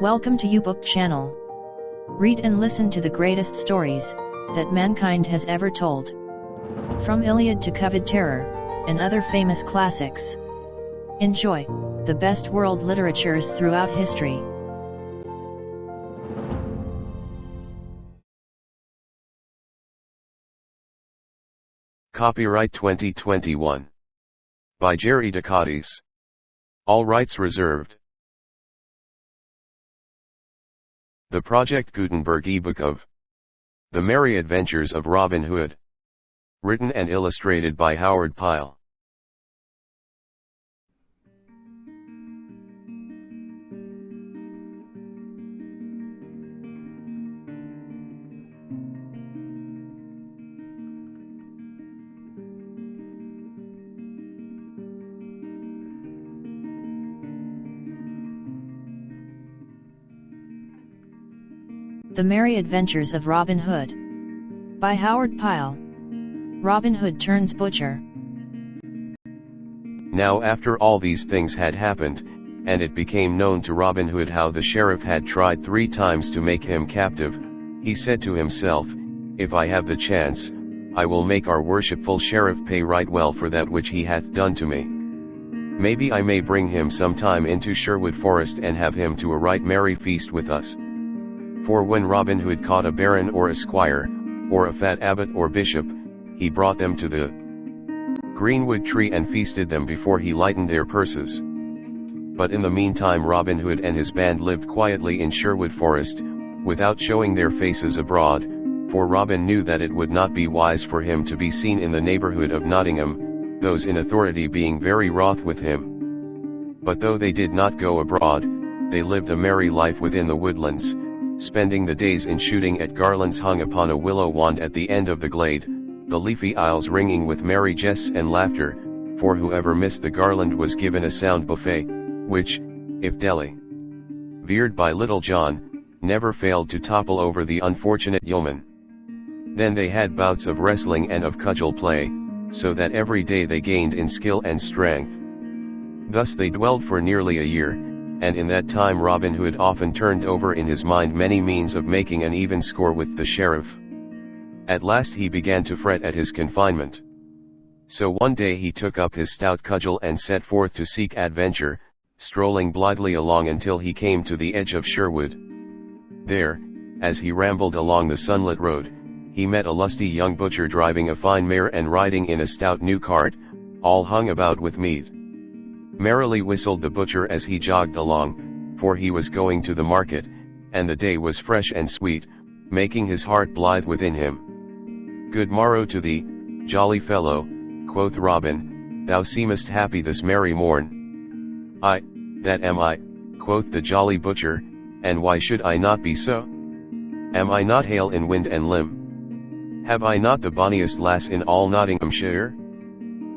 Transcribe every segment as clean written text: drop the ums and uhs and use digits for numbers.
Welcome to YouBook channel. Read and listen to the greatest stories that mankind has ever told. From Iliad to Coveted Terror, and other famous classics. Enjoy the best world literatures throughout history. Copyright 2021. By Jerry Ducatis. All rights reserved. The Project Gutenberg ebook of The Merry Adventures of Robin Hood. Written and illustrated by Howard Pyle. The Merry Adventures of Robin Hood. By Howard Pyle. Robin Hood turns butcher. Now after all these things had happened, and it became known to Robin Hood how the sheriff had tried 3 times to make him captive, he said to himself, "If I have the chance, I will make our worshipful sheriff pay right well for that which he hath done to me. Maybe I may bring him some time into Sherwood Forest and have him to a right merry feast with us." For when Robin Hood caught a baron or a squire, or a fat abbot or bishop, he brought them to the greenwood tree and feasted them before he lightened their purses. But in the meantime Robin Hood and his band lived quietly in Sherwood Forest, without showing their faces abroad, for Robin knew that it would not be wise for him to be seen in the neighbourhood of Nottingham, those in authority being very wroth with him. But though they did not go abroad, they lived a merry life within the woodlands, spending the days in shooting at garlands hung upon a willow wand at the end of the glade, the leafy aisles ringing with merry jests and laughter, for whoever missed the garland was given a sound buffet, which, if delivered by Little John, never failed to topple over the unfortunate yeoman. Then they had bouts of wrestling and of cudgel play, so that every day they gained in skill and strength. Thus they dwelled for nearly a year, and in that time Robin Hood often turned over in his mind many means of making an even score with the sheriff. At last he began to fret at his confinement. So one day he took up his stout cudgel and set forth to seek adventure, strolling blithely along until he came to the edge of Sherwood. There, as he rambled along the sunlit road, he met a lusty young butcher driving a fine mare and riding in a stout new cart, all hung about with meat. Merrily whistled the butcher as he jogged along, for he was going to the market, and the day was fresh and sweet, making his heart blithe within him. "Good morrow to thee, jolly fellow," quoth Robin, "thou seemest happy this merry morn." "Ay, that am I," quoth the jolly butcher, "and why should I not be so? Am I not hale in wind and limb? Have I not the bonniest lass in all Nottinghamshire?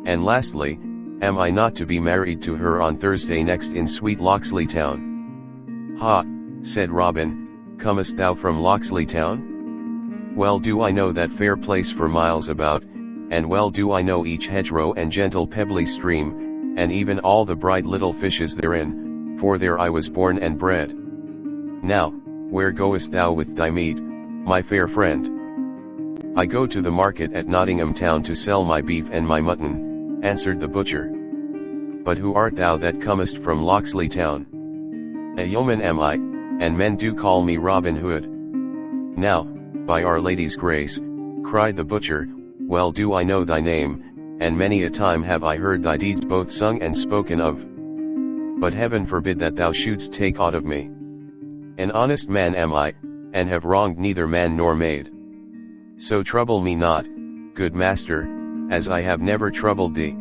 And lastly, am I not to be married to her on Thursday next in sweet Locksley Town?" "Ha," said Robin, "comest thou from Locksley Town? Well do I know that fair place for miles about, and well do I know each hedgerow and gentle pebbly stream, and even all the bright little fishes therein, for there I was born and bred. Now, where goest thou with thy meat, my fair friend?" "I go to the market at Nottingham Town to sell my beef and my mutton," answered the butcher. "But who art thou that comest from Locksley Town?" "A yeoman am I, and men do call me Robin Hood." "Now, by Our Lady's grace," cried the butcher, "well do I know thy name, and many a time have I heard thy deeds both sung and spoken of. But heaven forbid that thou shouldst take aught of me. An honest man am I, and have wronged neither man nor maid. So trouble me not, good master, as I have never troubled thee."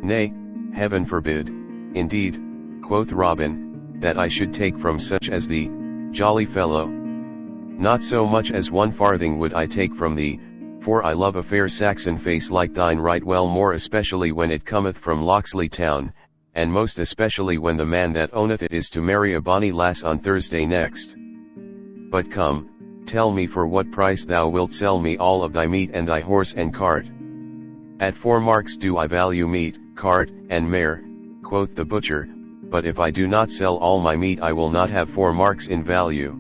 "Nay, heaven forbid, indeed," quoth Robin, "that I should take from such as thee, jolly fellow. Not so much as 1 farthing would I take from thee, for I love a fair Saxon face like thine right well, more especially when it cometh from Locksley Town, and most especially when the man that owneth it is to marry a bonny lass on Thursday next. But come, tell me for what price thou wilt sell me all of thy meat and thy horse and cart." "At 4 marks do I value meat, cart, and mare," quoth the butcher, but if I do not sell all my meat I will not have 4 marks in value.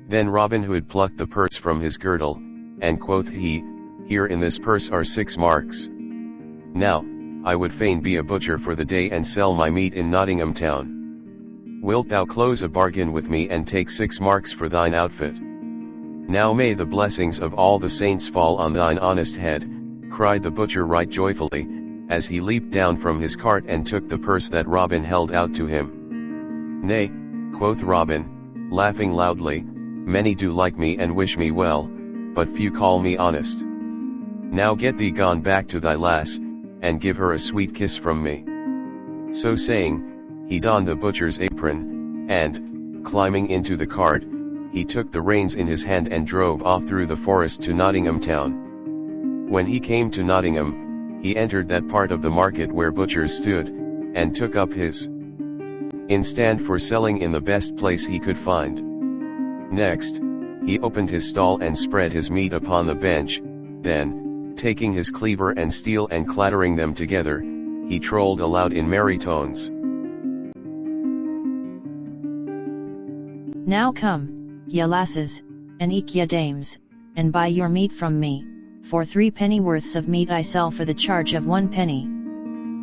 Then Robin Hood plucked the purse from his girdle, and quoth he, Here in this purse are 6 marks. Now, I would fain be a butcher for the day and sell my meat in Nottingham town. Wilt thou close a bargain with me and take 6 marks for thine outfit? Now may the blessings of all the saints fall on thine honest head, cried the butcher right joyfully, as he leaped down from his cart and took the purse that Robin held out to him. Nay, quoth Robin, laughing loudly, many do like me and wish me well, but few call me honest. Now get thee gone back to thy lass, and give her a sweet kiss from me. So saying, he donned the butcher's apron, and, climbing into the cart, he took the reins in his hand and drove off through the forest to Nottingham town. When he came to Nottingham, he entered that part of the market where butchers stood, and took up his stand for selling in the best place he could find. Next, he opened his stall and spread his meat upon the bench, then, taking his cleaver and steel and clattering them together, he trolled aloud in merry tones. Now come, ye lasses, and eke ye dames, and buy your meat from me, for 3 pennyworths of meat I sell for the charge of 1 penny.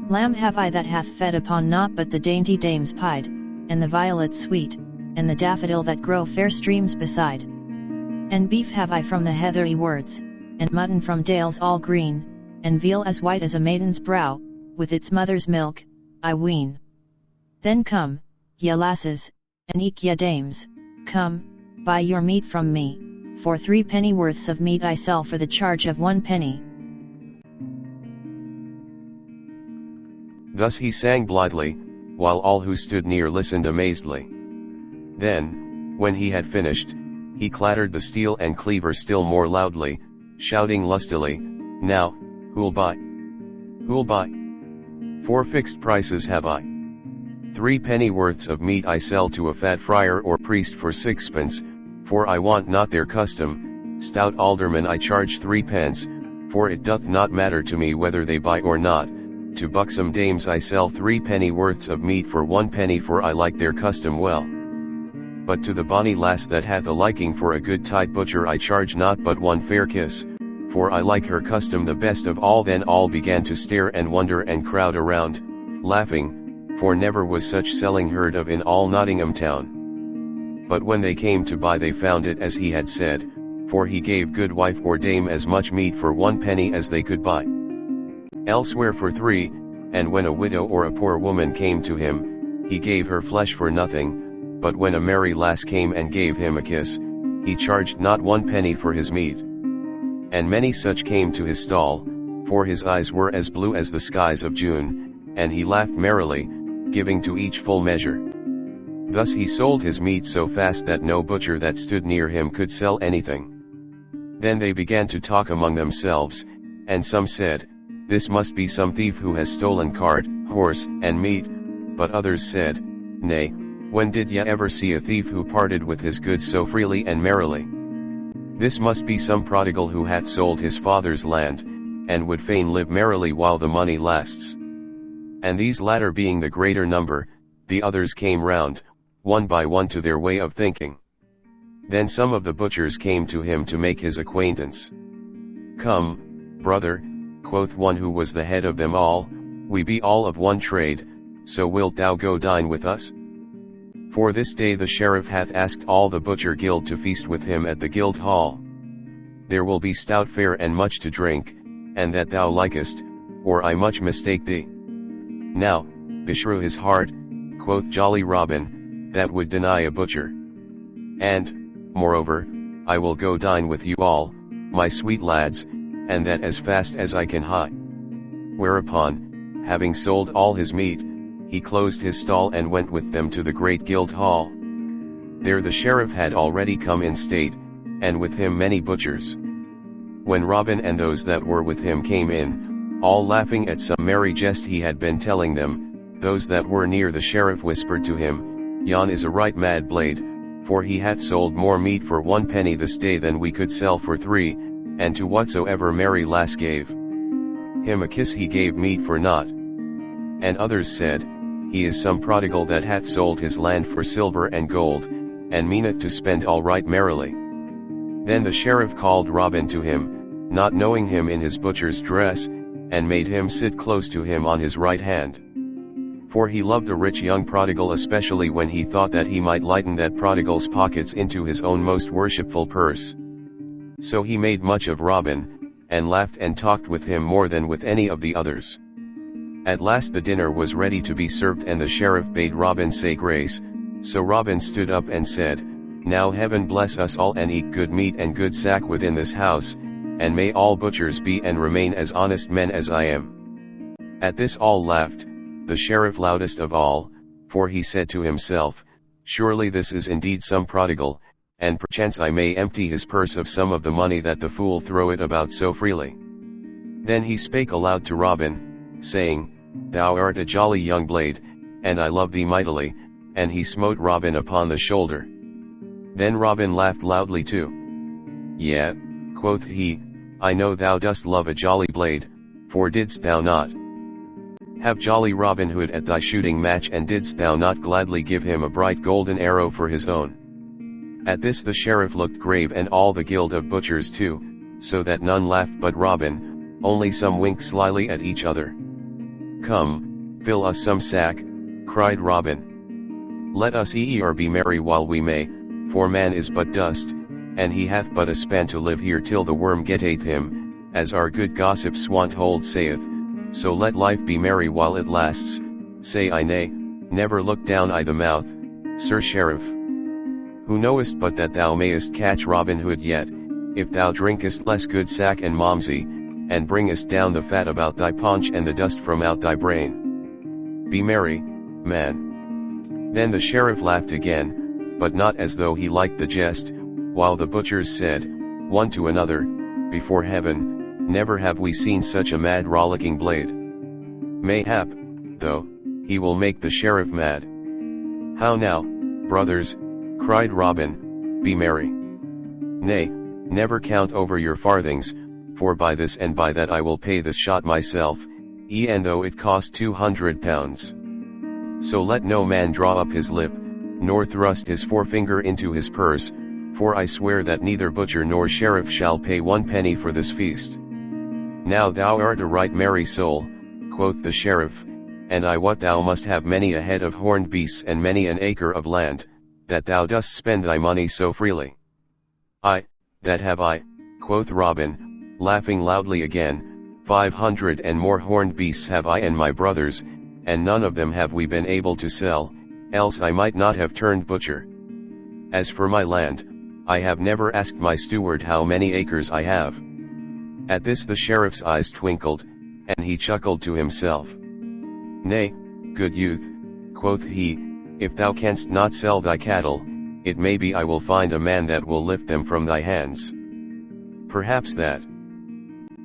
Lamb have I that hath fed upon naught but the dainty dames pied, and the violet sweet, and the daffodil that grow fair streams beside. And beef have I from the heathery words, and mutton from dales all green, and veal as white as a maiden's brow, with its mother's milk, I ween. Then come, ye lasses, and eke ye dames, come, buy your meat from me, for 3 pennyworths of meat I sell for the charge of 1 penny. Thus he sang blithely, while all who stood near listened amazedly. Then, when he had finished, he clattered the steel and cleaver still more loudly, shouting lustily, Now, who'll buy? Who'll buy? 4 fixed prices have I. 3 pennyworths of meat I sell to a fat friar or priest for 6pence, for I want not their custom, stout aldermen I charge 3 pence, for it doth not matter to me whether they buy or not, to buxom dames I sell 3 pennyworths of meat for 1 penny for I like their custom well. But to the bonny lass that hath a liking for a good tight butcher I charge not but 1 fair kiss, for I like her custom the best of all. Then all began to stare and wonder and crowd around, laughing, for never was such selling heard of in all Nottingham town. But when they came to buy they found it as he had said, for he gave good wife or dame as much meat for 1 penny as they could buy elsewhere for 3, and when a widow or a poor woman came to him, he gave her flesh for nothing, but when a merry lass came and gave him a kiss, he charged not 1 penny for his meat. And many such came to his stall, for his eyes were as blue as the skies of June, and he laughed merrily, giving to each full measure. Thus he sold his meat so fast that no butcher that stood near him could sell anything. Then they began to talk among themselves, and some said, This must be some thief who has stolen cart, horse, and meat, but others said, Nay, when did ye ever see a thief who parted with his goods so freely and merrily? This must be some prodigal who hath sold his father's land, and would fain live merrily while the money lasts. And these latter being the greater number, the others came round, one by one to their way of thinking. Then some of the butchers came to him to make his acquaintance. Come, brother, quoth one who was the head of them all, we be all of one trade, so wilt thou go dine with us? For this day the sheriff hath asked all the butcher guild to feast with him at the guild hall. There will be stout fare and much to drink, and that thou likest, or I much mistake thee. Now, beshrew his heart, quoth jolly Robin, that would deny a butcher. And, moreover, I will go dine with you all, my sweet lads, and that as fast as I can hie. Whereupon, having sold all his meat, he closed his stall and went with them to the great guild hall. There the sheriff had already come in state, and with him many butchers. When Robin and those that were with him came in, all laughing at some merry jest he had been telling them, those that were near the sheriff whispered to him, Yon is a right mad blade, for he hath sold more meat for 1 penny this day than we could sell for 3, and to whatsoever merry lass gave him a kiss he gave meat for naught. And others said, he is some prodigal that hath sold his land for silver and gold, and meaneth to spend all right merrily. Then the sheriff called Robin to him, not knowing him in his butcher's dress, and made him sit close to him on his right hand. For he loved the rich young prodigal, especially when he thought that he might lighten that prodigal's pockets into his own most worshipful purse. So he made much of Robin, and laughed and talked with him more than with any of the others. At last the dinner was ready to be served, and the sheriff bade Robin say grace. So Robin stood up and said, Now heaven bless us all, and eat good meat and good sack within this house, and may all butchers be and remain as honest men as I am. At this all laughed, the sheriff loudest of all, for he said to himself, Surely this is indeed some prodigal, and perchance I may empty his purse of some of the money that the fool throweth about so freely. Then he spake aloud to Robin, saying, Thou art a jolly young blade, and I love thee mightily, and he smote Robin upon the shoulder. Then Robin laughed loudly too. Yea, quoth he, I know thou dost love a jolly blade, for didst thou not have jolly Robin Hood at thy shooting match, and didst thou not gladly give him a bright golden arrow for his own? At this the sheriff looked grave, and all the guild of butchers too, so that none laughed but Robin, only some winked slyly at each other. Come, fill us some sack, cried Robin. Let us eat or be merry while we may, for man is but dust, and he hath but a span to live here till the worm getteth him, as our good gossip Swanthold saith. So let life be merry while it lasts, say I nay, never look down I the mouth, Sir Sheriff. Who knowest but that thou mayest catch Robin Hood yet, if thou drinkest less good sack and malmsey, and bringest down the fat about thy paunch and the dust from out thy brain. Be merry, man. Then the sheriff laughed again, but not as though he liked the jest, while the butchers said, one to another, Before heaven, never have we seen such a mad rollicking blade. Mayhap, though, he will make the sheriff mad. How now, brothers, cried Robin, be merry. Nay, never count over your farthings, for by this and by that I will pay this shot myself, e'en though it cost 200 pounds. So let no man draw up his lip, nor thrust his forefinger into his purse, for I swear that neither butcher nor sheriff shall pay 1 penny for this feast. Now thou art a right merry soul, quoth the sheriff, and I wot thou must have many a head of horned beasts and many an acre of land, that thou dost spend thy money so freely. Ay, that have I, quoth Robin, laughing loudly again, 500 and more horned beasts have I and my brothers, and none of them have we been able to sell, else I might not have turned butcher. As for my land, I have never asked my steward how many acres I have. At this the sheriff's eyes twinkled, and he chuckled to himself. Nay, good youth, quoth he, if thou canst not sell thy cattle, it may be I will find a man that will lift them from thy hands. Perhaps that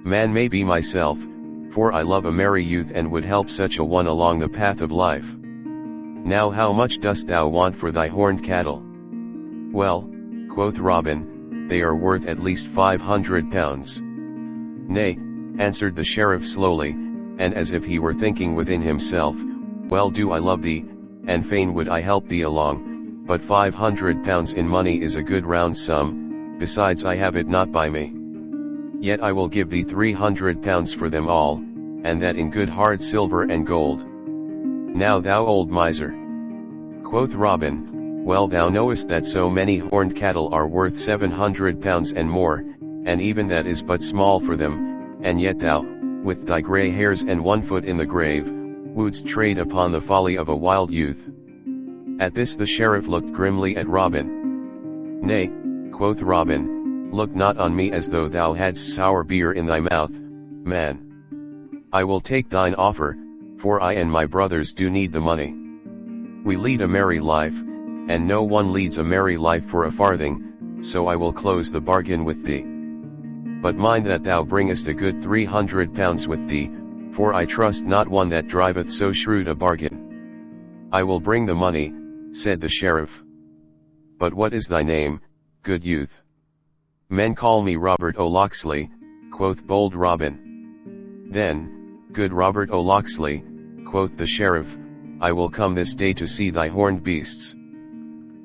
man may be myself, for I love a merry youth and would help such a one along the path of life. Now how much dost thou want for thy horned cattle? Well, quoth Robin, they are worth at least 500 pounds. Nay, answered the sheriff slowly, and as if he were thinking within himself, well do I love thee, and fain would I help thee along, but 500 pounds in money is a good round sum, besides I have it not by me. Yet I will give thee 300 pounds for them all, and that in good hard silver and gold. Now thou old miser, quoth Robin, well thou knowest that so many horned cattle are worth 700 pounds and more, and even that is but small for them, and yet thou, with thy grey hairs and 1 foot in the grave, wouldst trade upon the folly of a wild youth. At this the sheriff looked grimly at Robin. Nay, quoth Robin, look not on me as though thou hadst sour beer in thy mouth, man. I will take thine offer, for I and my brothers do need the money. We lead a merry life, and no one leads a merry life for a farthing, so I will close the bargain with thee. But mind that thou bringest a good 300 pounds with thee, for I trust not one that driveth so shrewd a bargain. I will bring the money, said the sheriff. But what is thy name, good youth? Men call me Robert O'Locksley, quoth bold Robin. Then, good Robert O'Locksley, quoth the sheriff, I will come this day to see thy horned beasts.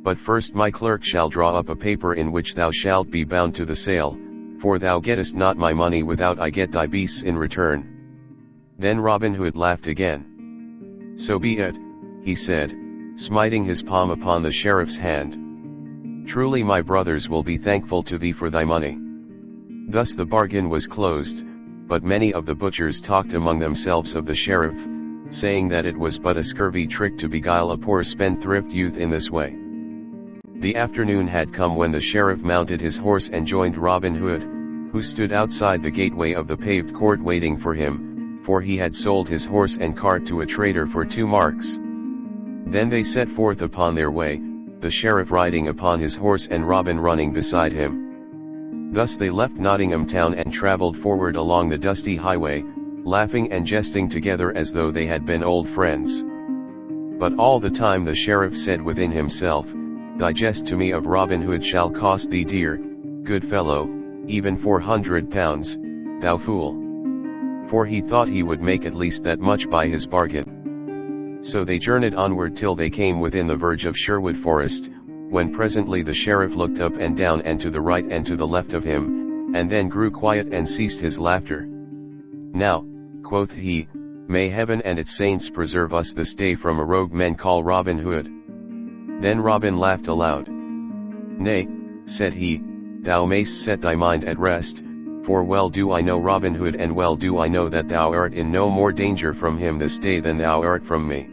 But first my clerk shall draw up a paper in which thou shalt be bound to the sale, for thou gettest not my money without I get thy beasts in return." Then Robin Hood laughed again. "So be it," he said, smiting his palm upon the sheriff's hand. "Truly my brothers will be thankful to thee for thy money." Thus the bargain was closed, but many of the butchers talked among themselves of the sheriff, saying that it was but a scurvy trick to beguile a poor spendthrift youth in this way. The afternoon had come when the sheriff mounted his horse and joined Robin Hood, who stood outside the gateway of the paved court waiting for him, for he had sold his horse and cart to a trader for 2 marks. Then they set forth upon their way, the sheriff riding upon his horse and Robin running beside him. Thus they left Nottingham town and travelled forward along the dusty highway, laughing and jesting together as though they had been old friends. But all the time the sheriff said within himself, "Thy jest to me of Robin Hood shall cost thee dear, good fellow, even 400 pounds, thou fool." For he thought he would make at least that much by his bargain. So they journeyed onward till they came within the verge of Sherwood Forest, when presently the sheriff looked up and down and to the right and to the left of him, and then grew quiet and ceased his laughter. "Now," quoth he, "may heaven and its saints preserve us this day from a rogue men call Robin Hood." Then Robin laughed aloud. "Nay," said he, "thou mayst set thy mind at rest, for well do I know Robin Hood, and well do I know that thou art in no more danger from him this day than thou art from me."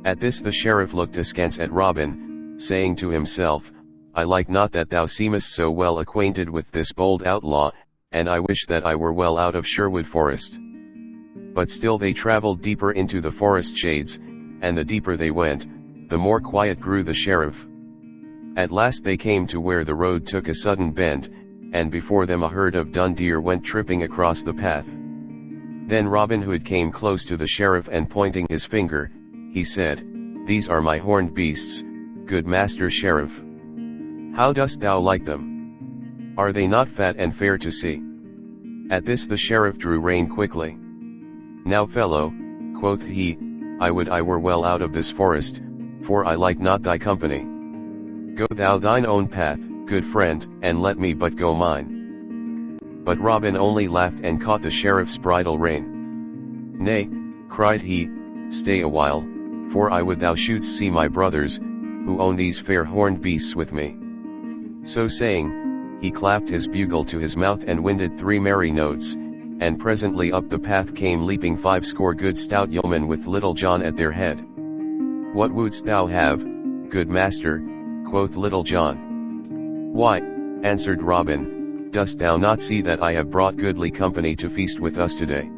At this the sheriff looked askance at Robin, saying to himself, "I like not that thou seemest so well acquainted with this bold outlaw, and I wish that I were well out of Sherwood Forest." But still they travelled deeper into the forest shades, and the deeper they went, the more quiet grew the sheriff. At last they came to where the road took a sudden bend, and before them a herd of dun deer went tripping across the path. Then Robin Hood came close to the sheriff and pointing his finger, he said, "These are my horned beasts, good master sheriff. How dost thou like them? Are they not fat and fair to see?" At this the sheriff drew rein quickly. "Now fellow," quoth he, "I would I were well out of this forest, for I like not thy company. Go thou thine own path, good friend, and let me but go mine." But Robin only laughed and caught the sheriff's bridle rein. "Nay," cried he, "stay a while, for I would thou shouldst see my brothers, who own these fair horned beasts with me." So saying, he clapped his bugle to his mouth and winded 3 merry notes, and presently up the path came leaping 50 good stout yeomen with Little John at their head. "What wouldst thou have, good master?" quoth Little John. "Why," answered Robin, "dost thou not see that I have brought goodly company to feast with us today?"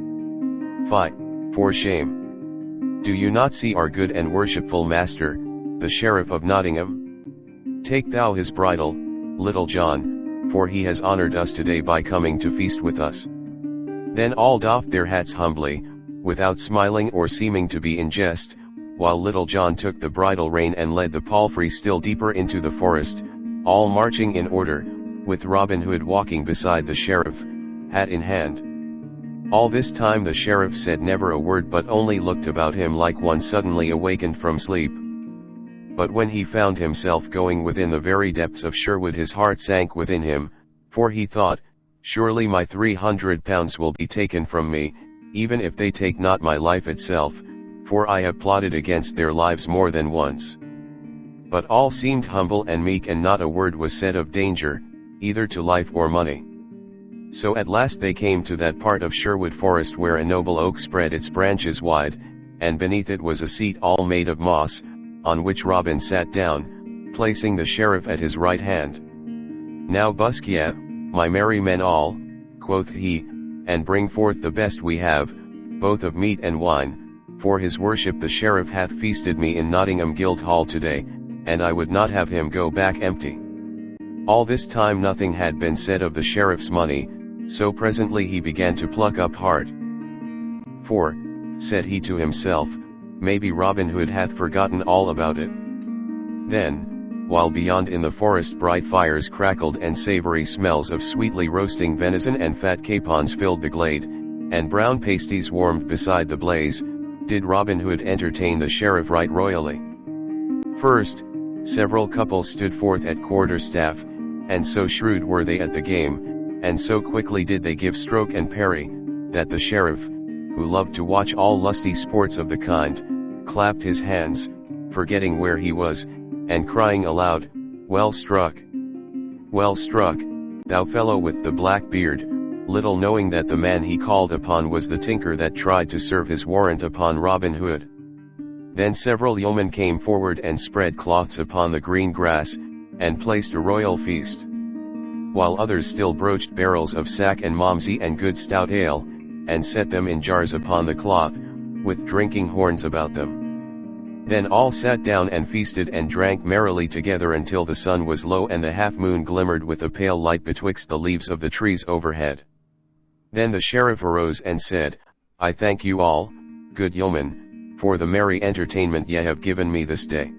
"Fie, for shame! Do you not see our good and worshipful master, the Sheriff of Nottingham? Take thou his bridle, Little John, for he has honoured us today by coming to feast with us." Then all doffed their hats humbly, without smiling or seeming to be in jest, while Little John took the bridle rein and led the palfrey still deeper into the forest, all marching in order, with Robin Hood walking beside the sheriff, hat in hand. All this time the sheriff said never a word, but only looked about him like one suddenly awakened from sleep. But when he found himself going within the very depths of Sherwood, his heart sank within him, for he thought, "Surely my 300 pounds will be taken from me, even if they take not my life itself, for I have plotted against their lives more than once." But all seemed humble and meek, and not a word was said of danger, either to life or money. So at last they came to that part of Sherwood Forest where a noble oak spread its branches wide, and beneath it was a seat all made of moss, on which Robin sat down, placing the sheriff at his right hand. "Now busk ye, my merry men all," quoth he, "and bring forth the best we have, both of meat and wine, for his worship the sheriff hath feasted me in Nottingham Guildhall today, and I would not have him go back empty." All this time nothing had been said of the sheriff's money, so presently he began to pluck up heart. "For," said he to himself, "maybe Robin Hood hath forgotten all about it." Then, while beyond in the forest bright fires crackled and savory smells of sweetly roasting venison and fat capons filled the glade, and brown pasties warmed beside the blaze, did Robin Hood entertain the sheriff right royally. First, several couples stood forth at quarterstaff, and so shrewd were they at the game, and so quickly did they give stroke and parry, that the sheriff, who loved to watch all lusty sports of the kind, clapped his hands, forgetting where he was, and crying aloud, "Well struck! Well struck, thou fellow with the black beard," little knowing that the man he called upon was the tinker that tried to serve his warrant upon Robin Hood. Then several yeomen came forward and spread cloths upon the green grass, and placed a royal feast, while others still broached barrels of sack and malmsey and good stout ale, and set them in jars upon the cloth, with drinking horns about them. Then all sat down and feasted and drank merrily together until the sun was low and the half-moon glimmered with a pale light betwixt the leaves of the trees overhead. Then the sheriff arose and said, "I thank you all, good yeomen, for the merry entertainment ye have given me this day.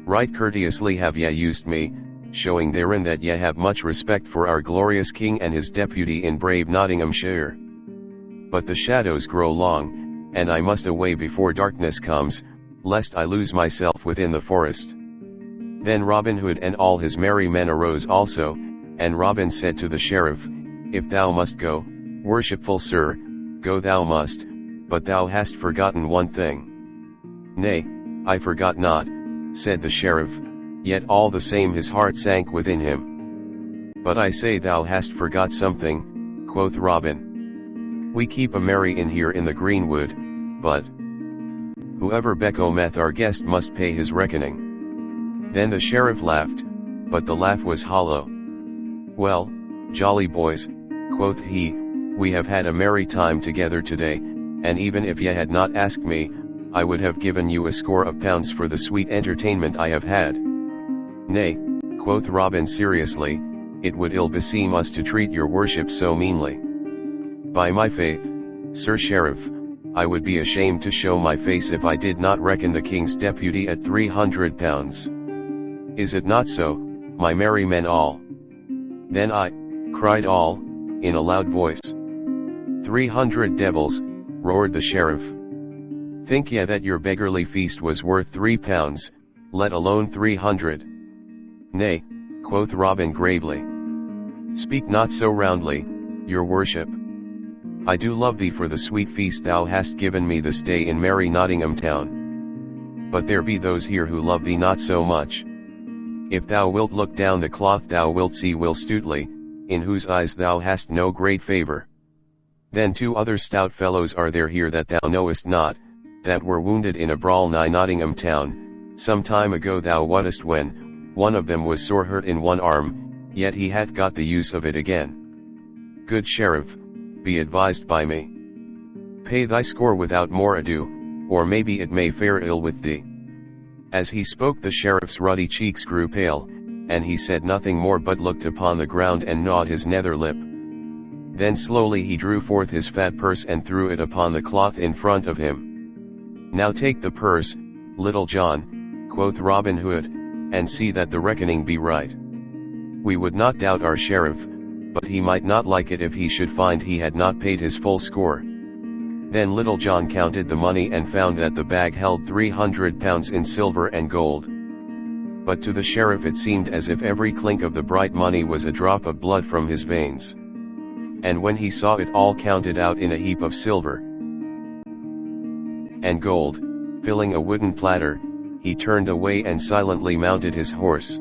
Right courteously have ye used me, showing therein that ye have much respect for our glorious king and his deputy in brave Nottinghamshire. But the shadows grow long, and I must away before darkness comes, lest I lose myself within the forest." Then Robin Hood and all his merry men arose also, and Robin said to the sheriff, "If thou must go, worshipful sir, go thou must, but thou hast forgotten one thing." "Nay, I forgot not," said the sheriff, yet all the same his heart sank within him. "But I say thou hast forgot something," quoth Robin. "We keep a merry inn here in the greenwood, but whoever becometh our guest must pay his reckoning." Then the sheriff laughed, but the laugh was hollow. "Well, jolly boys," quoth he, "we have had a merry time together today, and even if ye had not asked me, I would have given you a score of pounds for the sweet entertainment I have had." "Nay," quoth Robin seriously, "it would ill beseem us to treat your worship so meanly. By my faith, Sir Sheriff, I would be ashamed to show my face if I did not reckon the king's deputy at 300 pounds. Is it not so, my merry men all?" "Then I," cried all, in a loud voice. "300 devils," roared the sheriff. "Think ye that your beggarly feast was worth 3 pounds, let alone 300? "Nay," quoth Robin gravely. "Speak not so roundly, your worship. I do love thee for the sweet feast thou hast given me this day in merry Nottingham town. But there be those here who love thee not so much. If thou wilt look down the cloth thou wilt see Will Stutely, in whose eyes thou hast no great favour. Then 2 other stout fellows are there here that thou knowest not, that were wounded in a brawl nigh Nottingham town, some time ago thou wottest when, one of them was sore hurt in one arm, yet he hath got the use of it again. Good sheriff, be advised by me. Pay thy score without more ado, or maybe it may fare ill with thee." As he spoke the sheriff's ruddy cheeks grew pale, and he said nothing more but looked upon the ground and gnawed his nether lip. Then slowly he drew forth his fat purse and threw it upon the cloth in front of him. "Now take the purse, Little John," quoth Robin Hood, "and see that the reckoning be right. We would not doubt our sheriff, but he might not like it if he should find he had not paid his full score." Then Little John counted the money and found that the bag held 300 pounds in silver and gold. But to the sheriff it seemed as if every clink of the bright money was a drop of blood from his veins. And when he saw it all counted out in a heap of silver and gold, filling a wooden platter, he turned away and silently mounted his horse.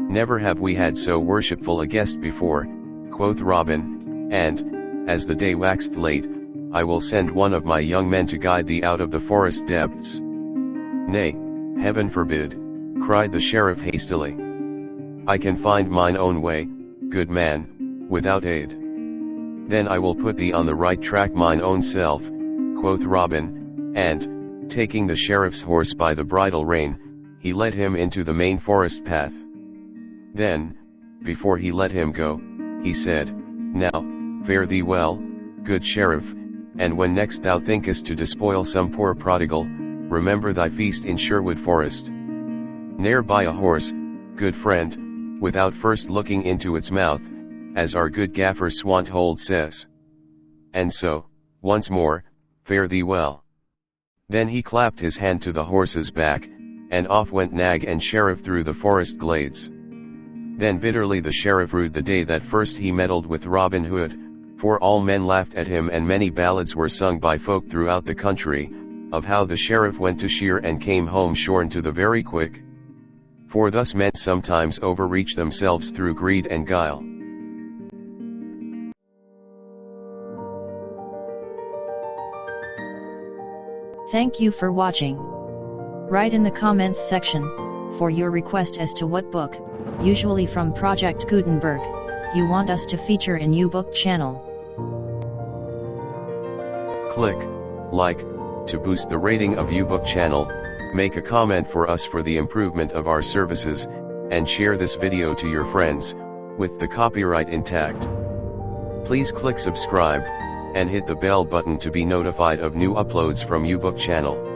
"Never have we had so worshipful a guest before," quoth Robin, "and, as the day waxed late, I will send one of my young men to guide thee out of the forest depths." "Nay, heaven forbid," cried the sheriff hastily. "I can find mine own way, good man, without aid." "Then I will put thee on the right track mine own self," quoth Robin, and, taking the sheriff's horse by the bridle rein, he led him into the main forest path. Then, before he let him go, he said, "Now, fare thee well, good sheriff, and when next thou thinkest to despoil some poor prodigal, remember thy feast in Sherwood Forest. Ne'er buy a horse, good friend, without first looking into its mouth, as our good gaffer Swanthold says. And so, once more, fare thee well." Then he clapped his hand to the horse's back, and off went nag and sheriff through the forest glades. Then bitterly the sheriff rued the day that first he meddled with Robin Hood, for all men laughed at him, and many ballads were sung by folk throughout the country, of how the sheriff went to shear and came home shorn to the very quick. For thus men sometimes overreach themselves through greed and guile. Thank you for watching. Write in the comments section for your request as to what book, usually from Project Gutenberg, you want us to feature in YouBook channel. Click like to boost the rating of YouBook channel, make a comment for us for the improvement of our services, and share this video to your friends, with the copyright intact. Please click subscribe, and hit the bell button to be notified of new uploads from YouBook channel.